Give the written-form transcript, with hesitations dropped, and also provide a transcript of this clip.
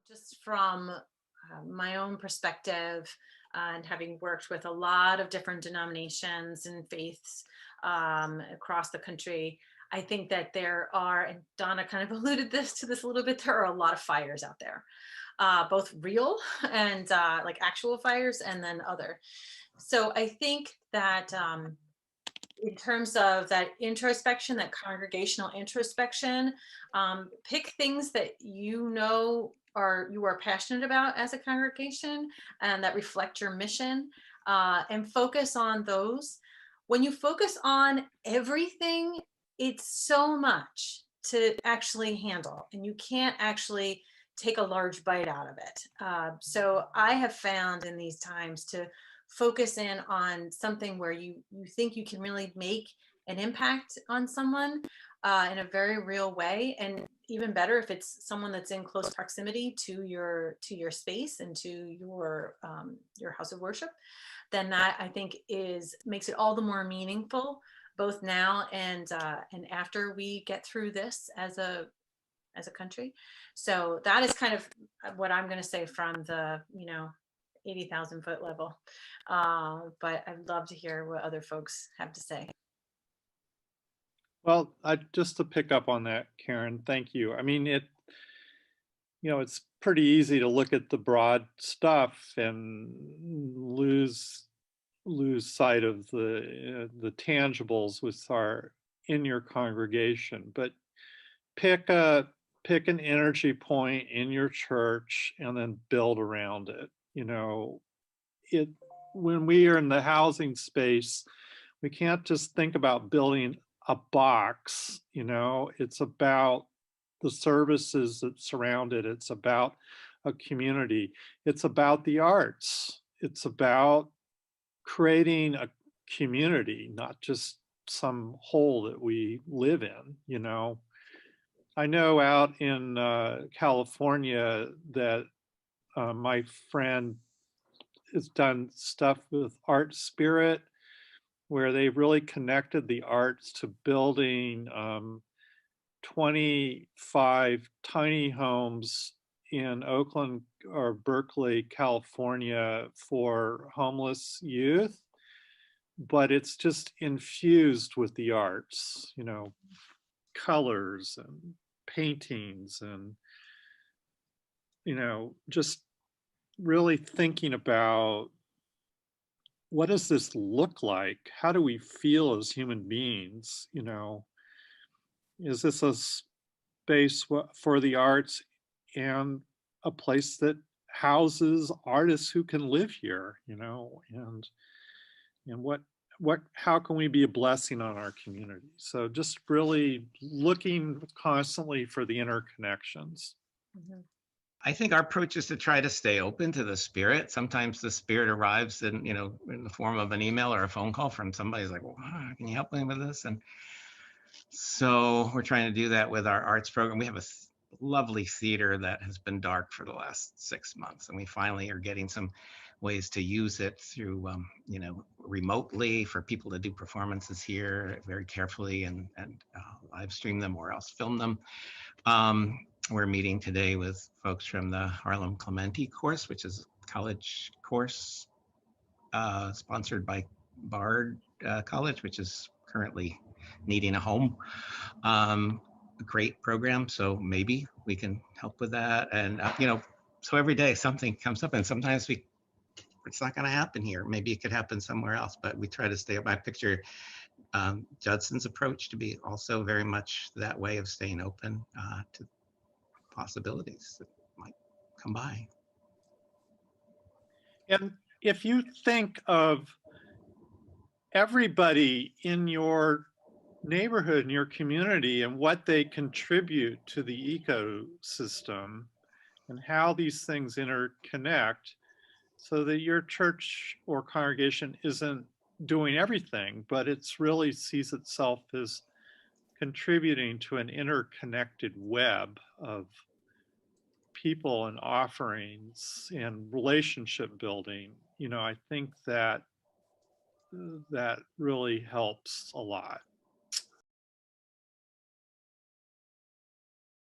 Just from my own perspective, and having worked with a lot of different denominations and faiths across the country, I think that there are, and Donna kind of alluded to this a little bit, there are a lot of fires out there, both real and like actual fires, and then other. So I think that in terms of that introspection, that congregational introspection, pick things that you know are you are passionate about as a congregation and that reflect your mission, and focus on those. When you focus on everything, it's so much to actually handle, and you can't actually take a large bite out of it. So I have found in these times to focus in on something where you think you can really make an impact on someone in a very real way, and even better if it's someone that's in close proximity to your space and to your house of worship. Then that, I think, is makes it all the more meaningful, both now and after we get through this as a country. So that is kind of what I'm going to say from the 80,000 foot level. But I'd love to hear what other folks have to say. Well, just to pick up on that, Karen, thank you. I mean, it's pretty easy to look at the broad stuff and lose sight of the tangibles which are in your congregation. But pick an energy point in your church and then build around it. It when we are in the housing space, we can't just think about building a box. It's about the services that surround it. It's about a community. It's about the arts. It's about creating a community, not just some hole that we live in. I know out in California that my friend has done stuff with Art Spirit, where they really connected the arts to building 25 tiny homes in Oakland or Berkeley, California for homeless youth. But it's just infused with the arts, colors and paintings and, just really thinking about what does this look like? How do we feel as human beings? Is this a space for the arts and a place that houses artists who can live here? And how can we be a blessing on our community? So just really looking constantly for the interconnections. Mhm. I think our approach is to try to stay open to the spirit. Sometimes the spirit arrives in the form of an email or a phone call from somebody who's like, well, can you help me with this? And so we're trying to do that with our arts program. We have a lovely theater that has been dark for the last 6 months, and we finally are getting some ways to use it through, remotely for people to do performances here very carefully and live stream them or else film them. We're meeting today with folks from the Harlem Clementi course, which is a college course sponsored by Bard College, which is currently needing a home. A great program, so maybe we can help with that. And so every day something comes up, and sometimes it's not going to happen here. Maybe it could happen somewhere else, but we try to stay up. I picture Judson's approach to be also very much that way of staying open to possibilities that might come by. And if you think of everybody in your neighborhood, in your community, and what they contribute to the ecosystem and how these things interconnect, so that your church or congregation isn't doing everything, but it's really sees itself as contributing to an interconnected web of people and offerings and relationship building. I think that really helps a lot.